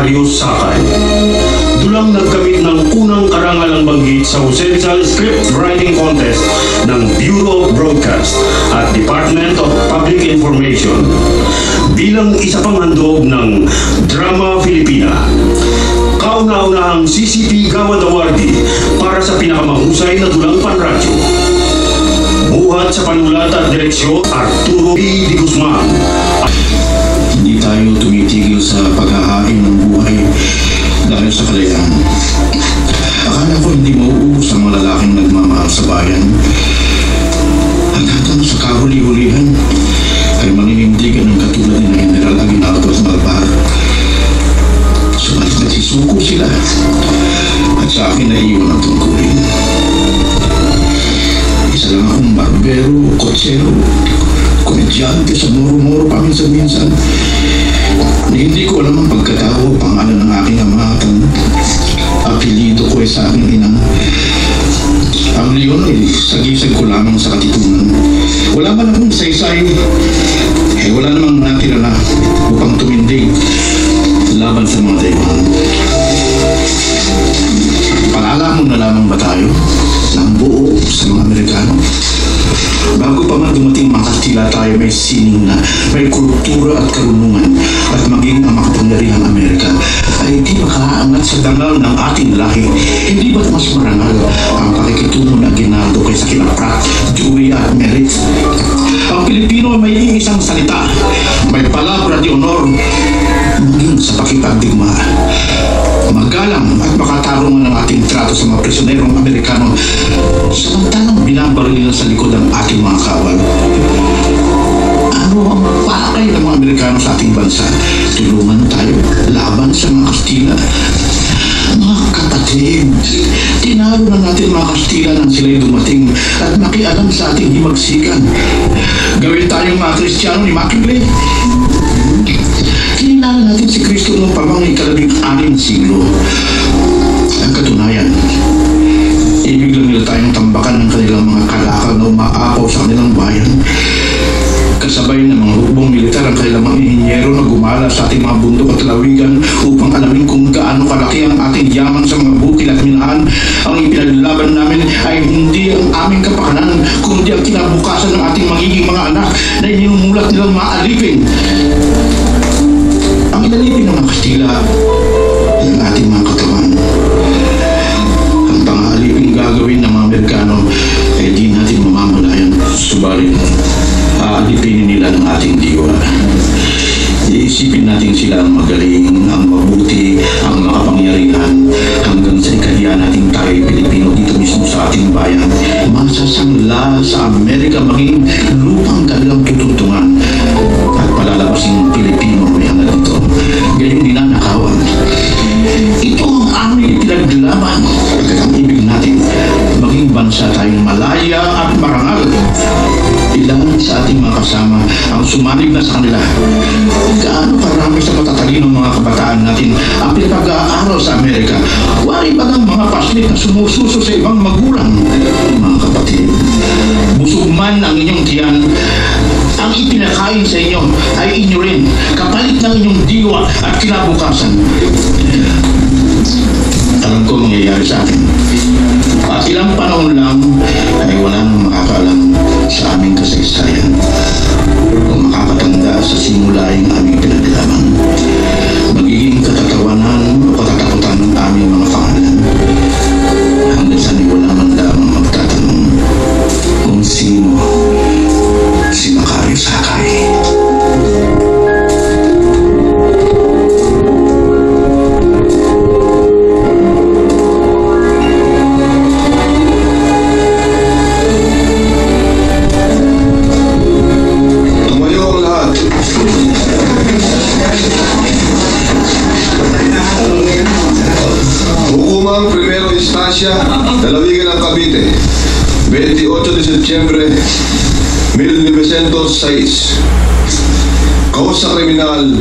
Darius Sakay. Dulang nagkamit ng unang karangalang banggit sa Occidental Script Writing Contest ng Bureau of Broadcast at Department of Public Information bilang isa pang handog ng Drama Filipina. Kauna-unahang CCP Gawad Awardee para sa pinakamahusay na dulang panradyo. Buhat sa panulat at direksyon, Arturo P. de Guzman. Hindi tayo tumitigil sa paghahain ng buhay dahil sa kalayaan. Akala ko hindi mauubos ang mga lalaking nagmamahal sa bayan. Hanggang sa kahuli-hulihan ay maninindigan ng katulad ni General Aguinaldo at Malvar. Subalit nagsisuko sila at sa akin na iyon ang tungkulin. Isa lang akong barbero, kotsero, komedyante sa muro-muro paminsan-minsan. Hindi ko alam ang pagkatao, pangalan ng aking ama at ang apelido ko ay sa aking inang. Ang leon ay sagisag ko lamang sa katipunan. Wala man akong saysay, wala namang natira na upang tumindig laban sa mga dayuhan. Palalamon na lamang ba tayo ng buo sa mga Amerikano? Bago pa man dumating mga Kastila, tayo may sining na, may kultura at karunungan, at maging ang makapangyarihang Amerika ay di makaangat sa dangal ng ating lahi. Hindi ba't mas marangal ang pakikitungo na Aguinaldo kaysa kina Pratt, Dewey at Merritt? Ang Pilipino ay may iisang salita, may palabra de honor, maging sa pakipagdigma. Magalang at makatarungan ng ating trato sa mga prisonerong Amerikano, samantalang binabaril nila sa likod ang ating mga kawal. Ano ang pakay ng mga Amerikano sa ating bansa? Tulungan tayo laban sa mga Kastila. Mga kapatid, tinalo na natin mga Kastila nang sila'y dumating at makialam sa ating himagsikan. Gawin tayong mga Kristiyano ni Makinley. Kinilala natin si Kristo noong pamang ika-16 siglo. Ang katunayan, ibig lang nila tayong tambakan ng kanilang mga kalakal na umaapaw sa kanilang bayan. Kasabay ng mga hukbong militar ang kanilang mga inhinyero na gumala sa ating mga bundok at lawigan upang alamin kung gaano kalaki ang ating yaman sa mga bukid at minahan. Ang ipinaglaban namin ay hindi ang aming kapakanan, kundi ang kinabukasan ng ating magiging mga anak na ininumulat nilang maalipin. Ang inalipin ng mga Kastila ay ang ating mga katawan. Ang pangalipin gagawin ng mga Amerikano ay di natin mamamalayan. Subalit, aalipinin nila ng ating diwa. Iisipin natin sila ang magaling, ang mabuti, ang makapangyarihan, hanggang sa ikaliya natin tayo Pilipino dito mismo sa ating bayan. Masasangla sa Amerika maging lupang kanilang tutuntungan at palalabasin Pilipino may hanggang dito. Gayong ninanakawan. Ito ang aming pinaglaban. Pagkat ang ibig natin, maging bansa tayong malaya at marangal. Ilan sa ating mga kasama ang sumanig na sa kanila. Gaano karami sa matatalinong mga kabataan natin ang pinag-aaral sa Amerika. Wari ba ng mga paslit na sumususo sa ibang magulang? Mga kapatid, busog man ang inyong tiyan, ang ipinakain sa inyo ay inyo rin, kapalit ng inyong diwa at kinabukasan. Alam ko mangyayari sa atin. At ilang panahon lang ay wala nang makakaalam sa aming kasaysayan o makakatanda sa simulaing aming pinaglaban. Magiging katatawanan o katatakutan ng aming mga pangalan. Hanggang sa wala man lamang magtatanong kung sino si Macario Sakay. Dalawigan ng Cavite, 28 de Setyembre 1906. Kausa kriminal